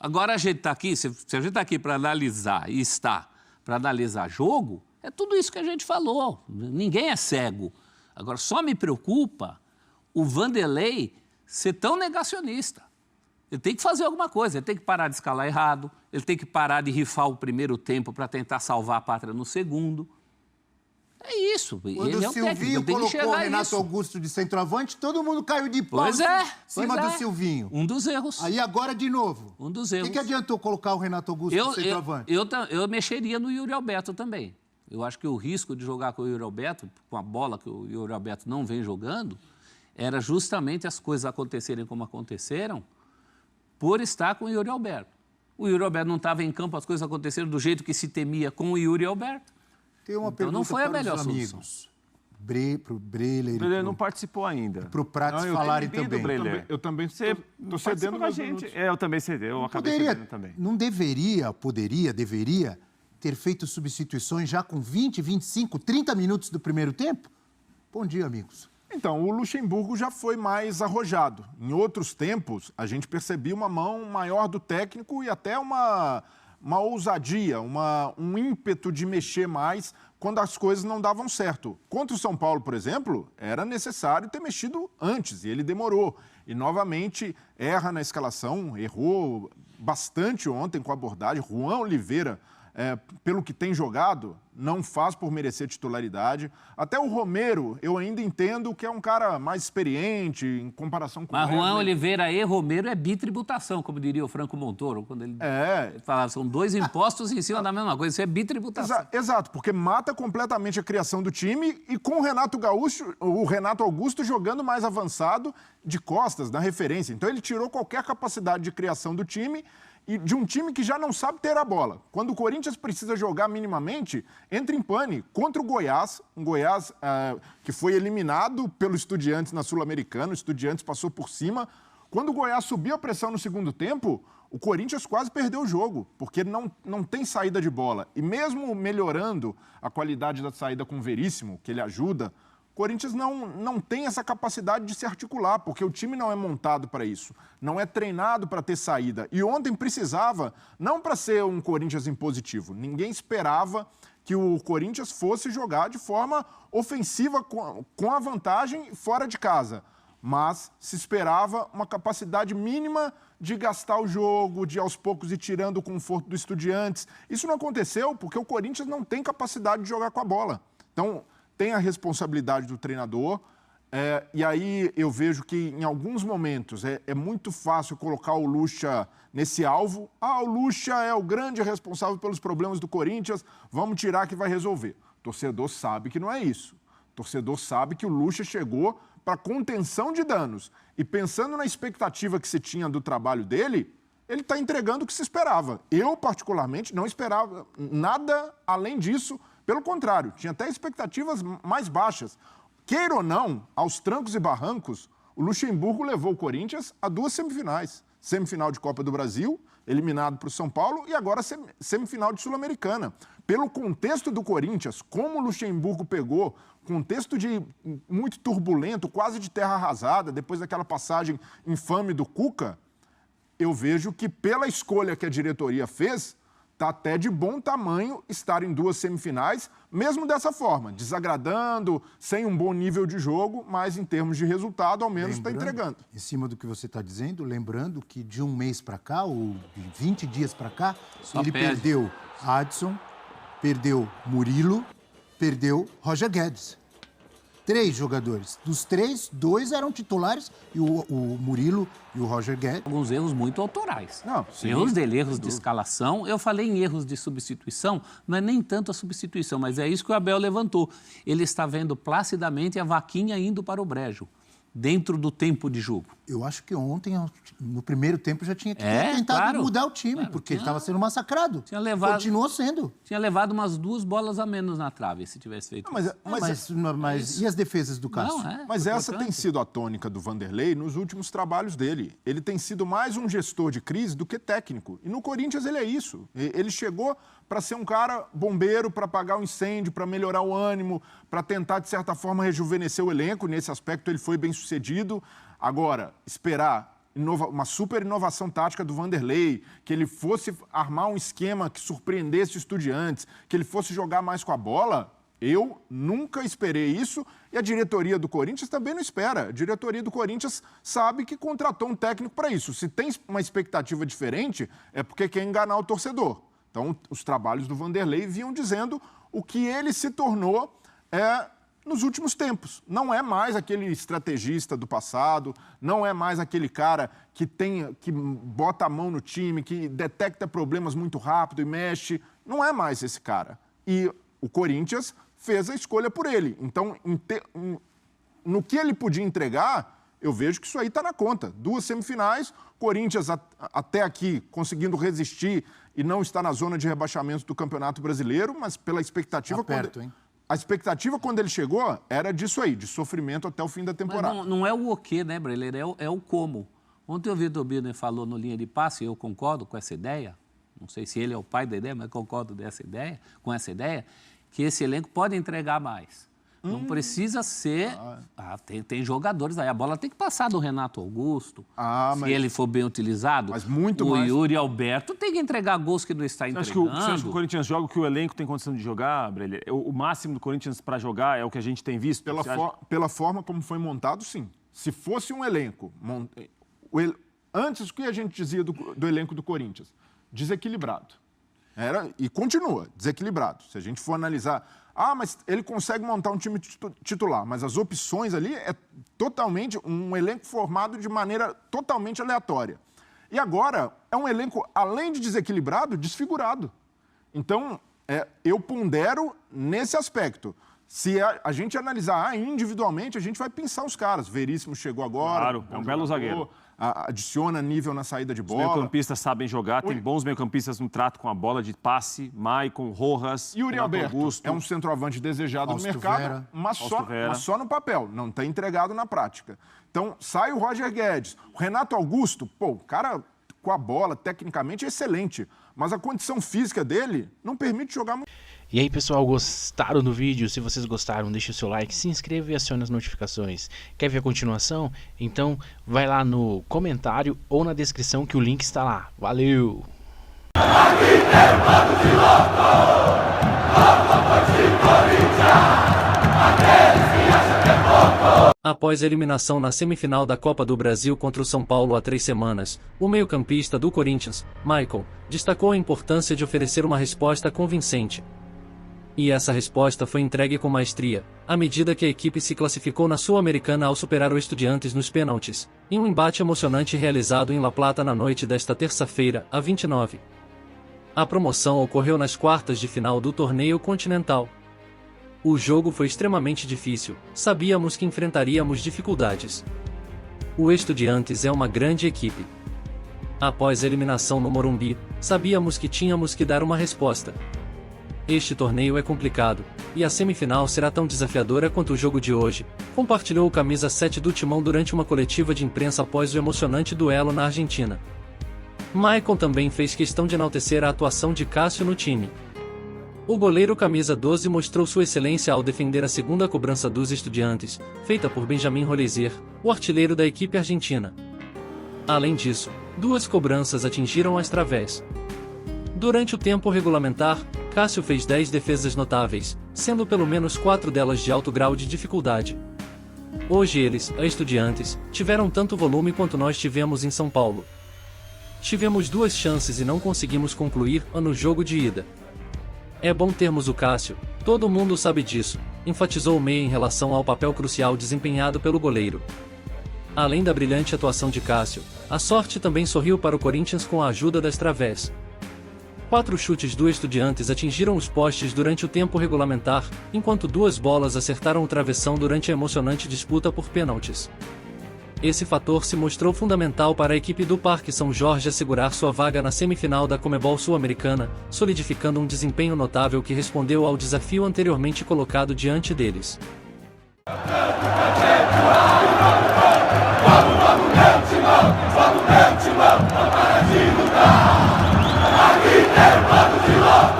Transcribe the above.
Agora a gente está aqui, se a gente está aqui para analisar, e está para analisar jogo, é tudo isso que a gente falou. Ninguém é cego. Agora, só me preocupa o Vanderlei ser tão negacionista. Ele tem que fazer alguma coisa, ele tem que parar de escalar errado, ele tem que parar de rifar o primeiro tempo para tentar salvar a pátria no segundo. É isso. Quando ele o Silvinho colocou o Renato Augusto de centroavante, todo mundo caiu de pau em cima do Silvinho. Um dos erros. Aí agora de novo. Um dos erros. O que adiantou colocar o Renato Augusto de centroavante? Eu mexeria no Yuri Alberto também. Eu acho que o risco de jogar com o Yuri Alberto, com a bola que o Yuri Alberto não vem jogando, era justamente as coisas acontecerem como aconteceram por estar com o Yuri Alberto. O Yuri Alberto não estava em campo, as coisas aconteceram do jeito que se temia com o Yuri Alberto. Tem uma então pergunta não foi a para melhor os solução. amigos. Pro Breler. O Breler não participou ainda. Para o Prates falarem também. Eu também estou cedendo com a gente. Eu também cedei, eu acabei cedendo também. Não deveria ter feito substituições já com 20, 25, 30 minutos do primeiro tempo? Bom dia, amigos. Então, o Luxemburgo já foi mais arrojado. Em outros tempos, a gente percebia uma mão maior do técnico e até uma ousadia, um ímpeto de mexer mais quando as coisas não davam certo. Contra o São Paulo, por exemplo, era necessário ter mexido antes, e ele demorou. E, novamente, erra na escalação, errou bastante ontem com a abordagem. Juan Oliveira, pelo que tem jogado, não faz por merecer titularidade. Até o Romero, eu ainda entendo que é um cara mais experiente em comparação com o Wesley. Mas Juan Oliveira e Romero é bitributação, como diria o Franco Montoro, quando ele falava, são dois impostos em cima da mesma coisa, isso é bitributação. Exato, porque mata completamente a criação do time e com o Renato Augusto jogando mais avançado de costas, na referência. Então ele tirou qualquer capacidade de criação do time e de um time que já não sabe ter a bola. Quando o Corinthians precisa jogar minimamente, entra em pane contra o Goiás, um Goiás que foi eliminado pelo Estudiantes na Sul-Americana, o Estudiantes passou por cima. Quando o Goiás subiu a pressão no segundo tempo, o Corinthians quase perdeu o jogo, porque não tem saída de bola. E mesmo melhorando a qualidade da saída com o Veríssimo, que ele ajuda, o Corinthians não tem essa capacidade de se articular, porque o time não é montado para isso, não é treinado para ter saída. E ontem precisava, não para ser um Corinthians impositivo, ninguém esperava que o Corinthians fosse jogar de forma ofensiva com a vantagem fora de casa. Mas se esperava uma capacidade mínima de gastar o jogo, de aos poucos ir tirando o conforto do Estudiantes. Isso não aconteceu porque o Corinthians não tem capacidade de jogar com a bola. Então, tem a responsabilidade do treinador, e aí eu vejo que em alguns momentos é muito fácil colocar o Lucha nesse alvo. O Lucha é o grande responsável pelos problemas do Corinthians, vamos tirar que vai resolver. O torcedor sabe que não é isso. O torcedor sabe que o Lucha chegou para contenção de danos. E pensando na expectativa que se tinha do trabalho dele, ele está entregando o que se esperava. Eu, particularmente, não esperava nada além disso. Pelo contrário, tinha até expectativas mais baixas. Queira ou não, aos trancos e barrancos, o Luxemburgo levou o Corinthians a 2 semifinais. Semifinal de Copa do Brasil, eliminado para o São Paulo, e agora semifinal de Sul-Americana. Pelo contexto do Corinthians, como o Luxemburgo pegou, contexto muito turbulento, quase de terra arrasada, depois daquela passagem infame do Cuca, eu vejo que pela escolha que a diretoria fez, está até de bom tamanho estar em 2 semifinais, mesmo dessa forma, desagradando, sem um bom nível de jogo, mas em termos de resultado, ao menos está entregando. Em cima do que você está dizendo, lembrando que de um mês para cá, ou de 20 dias para cá, ele perdeu Adson, perdeu Murilo, perdeu Roger Guedes. 3 jogadores. Dos 3, 2 eram titulares, e o Murilo e o Roger Guedes. Alguns erros muito autorais. Não, sim, erros dele, erros de escalação. Eu falei em erros de substituição, não é nem tanto a substituição, mas é isso que o Abel levantou. Ele está vendo placidamente a vaquinha indo para o brejo, dentro do tempo de jogo. Eu acho que ontem, no primeiro tempo, já tinha que ter tentado mudar o time, porque ele estava sendo massacrado. Continuou sendo. Tinha levado umas 2 bolas a menos na trave, se tivesse feito isso. Mas e as defesas do Cássio? Mas essa tem sido a tônica do Vanderlei nos últimos trabalhos dele. Ele tem sido mais um gestor de crise do que técnico. E no Corinthians ele é isso. Ele chegou para ser um cara bombeiro, para apagar o incêndio, para melhorar o ânimo, para tentar, de certa forma, rejuvenescer o elenco. Nesse aspecto ele foi bem sucedido. Agora, esperar uma super inovação tática do Vanderlei, que ele fosse armar um esquema que surpreendesse o Estudiantes, que ele fosse jogar mais com a bola, eu nunca esperei isso e a diretoria do Corinthians também não espera. A diretoria do Corinthians sabe que contratou um técnico para isso. Se tem uma expectativa diferente, é porque quer enganar o torcedor. Então, os trabalhos do Vanderlei vinham dizendo o que ele se tornou nos últimos tempos. Não é mais aquele estrategista do passado, não é mais aquele cara que bota a mão no time, que detecta problemas muito rápido e mexe. Não é mais esse cara. E o Corinthians fez a escolha por ele. Então, no que ele podia entregar, eu vejo que isso aí está na conta. 2 semifinais, Corinthians até aqui conseguindo resistir e não está na zona de rebaixamento do Campeonato Brasileiro, mas pela expectativa... Tá perto, hein? A expectativa, quando ele chegou, era disso aí, de sofrimento até o fim da temporada. Mas não é o quê, né, Breler? É o como. Ontem o Vitor Birner falou no Linha de Passe, e eu concordo com essa ideia, não sei se ele é o pai da ideia, mas concordo com essa ideia, que esse elenco pode entregar mais. Não precisa ser... tem jogadores aí. A bola tem que passar do Renato Augusto. Se ele for bem utilizado. Mas muito o mais. Yuri Alberto tem que entregar gols que não está entregando. Você acha que o Corinthians joga o que o elenco tem condição de jogar, Breler? O máximo do Corinthians para jogar é o que a gente tem visto? Pela forma como foi montado, sim. Se fosse um elenco... Antes, o que a gente dizia do elenco do Corinthians? Desequilibrado. E continua desequilibrado. Se a gente for analisar... mas ele consegue montar um time titular, mas as opções ali é totalmente um elenco formado de maneira totalmente aleatória. E agora é um elenco, além de desequilibrado, desfigurado. Então, eu pondero nesse aspecto. Se a gente analisar individualmente, a gente vai pensar os caras. Veríssimo chegou agora. Claro, é um belo zagueiro. Adiciona nível na saída de bola. Os meio-campistas sabem jogar, tem bons meio-campistas no trato com a bola de passe. Maicon, Rojas, Yuri Alberto Augusto. É um centroavante desejado no mercado, mas só no papel, não está entregado na prática. Então, sai o Roger Guedes. O Renato Augusto, o cara com a bola, tecnicamente, é excelente, mas a condição física dele não permite jogar muito. E aí, pessoal, gostaram do vídeo? Se vocês gostaram, deixe o seu like, se inscreva e acione as notificações. Quer ver a continuação? Então vai lá no comentário ou na descrição que o link está lá. Valeu! Após a eliminação na semifinal da Copa do Brasil contra o São Paulo há 3 semanas, o meio-campista do Corinthians, Maicon, destacou a importância de oferecer uma resposta convincente. E essa resposta foi entregue com maestria, à medida que a equipe se classificou na Sul-Americana ao superar o Estudiantes nos pênaltis, em um embate emocionante realizado em La Plata na noite desta terça-feira, a 29. A promoção ocorreu nas quartas de final do torneio continental. O jogo foi extremamente difícil, sabíamos que enfrentaríamos dificuldades. O Estudiantes é uma grande equipe. Após a eliminação no Morumbi, sabíamos que tínhamos que dar uma resposta. Este torneio é complicado, e a semifinal será tão desafiadora quanto o jogo de hoje, compartilhou o camisa 7 do Timão durante uma coletiva de imprensa após o emocionante duelo na Argentina. Maicon também fez questão de enaltecer a atuação de Cássio no time. O goleiro camisa 12 mostrou sua excelência ao defender a segunda cobrança dos Estudiantes, feita por Benjamin Rolezier, o artilheiro da equipe argentina. Além disso, 2 cobranças atingiram as través. Durante o tempo regulamentar, Cássio fez 10 defesas notáveis, sendo pelo menos 4 delas de alto grau de dificuldade. Hoje eles, a Estudiantes, tiveram tanto volume quanto nós tivemos em São Paulo. Tivemos 2 chances e não conseguimos concluir no jogo de ida. É bom termos o Cássio, todo mundo sabe disso, enfatizou o meia em relação ao papel crucial desempenhado pelo goleiro. Além da brilhante atuação de Cássio, a sorte também sorriu para o Corinthians com a ajuda das través. 4 chutes do Estudiantes atingiram os postes durante o tempo regulamentar, enquanto 2 bolas acertaram o travessão durante a emocionante disputa por pênaltis. Esse fator se mostrou fundamental para a equipe do Parque São Jorge assegurar sua vaga na semifinal da Conmebol Sul-Americana, solidificando um desempenho notável que respondeu ao desafio anteriormente colocado diante deles. Vamos, meu timão, não para de lutar. Aqui tem